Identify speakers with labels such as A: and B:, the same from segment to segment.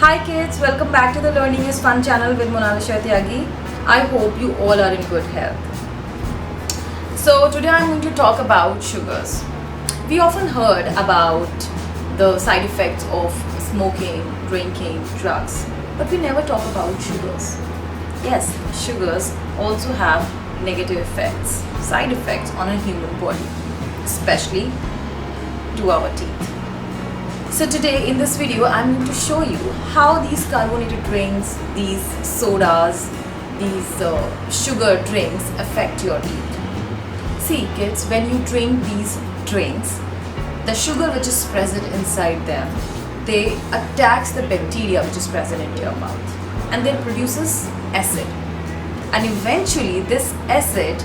A: Hi kids, welcome back to the Learning is Fun channel with Monalisha Tyagi. I hope you all are in good health. So today I'm going to talk about sugars. We often heard about the side effects of smoking, drinking, drugs, but we never talk about sugars. Yes, sugars also have negative effects, side effects on a human body, especially to our teeth. So today in this video I'm going to show you how these carbonated drinks, these sodas, these sugar drinks affect your teeth. See kids, when you drink these drinks, the sugar which is present inside them, they attacks the bacteria which is present in your mouth and then produces acid. And eventually this acid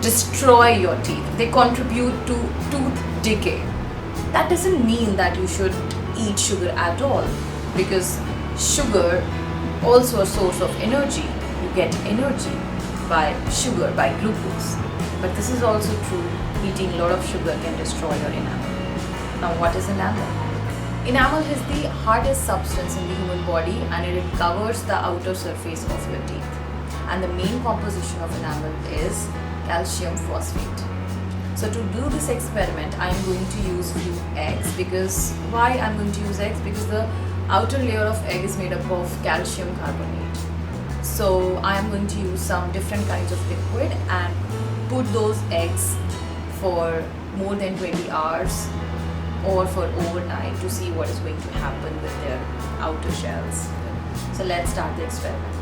A: destroy your teeth. They contribute to tooth decay. That doesn't mean that you should eat sugar at all, because sugar also a source of energy. You get energy by sugar, by glucose. But this is also true, eating a lot of sugar can destroy your enamel. Now what is enamel? Enamel is the hardest substance in the human body and it covers the outer surface of your teeth. And the main composition of enamel is calcium phosphate. So to do this experiment, I am going to use few eggs. Because why I'm going to use eggs? Because the outer layer of egg is made up of calcium carbonate. So I am going to use some different kinds of liquid and put those eggs for more than 20 hours or for overnight to see what is going to happen with their outer shells. So let's start the experiment.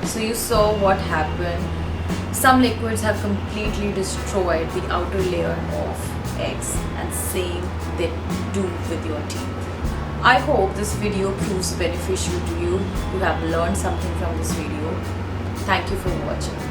A: So you saw what happened. Some liquids have completely destroyed the outer layer of eggs, and same they do with your teeth. I hope this video proves beneficial to you. You have learned something from this video. Thank you for watching.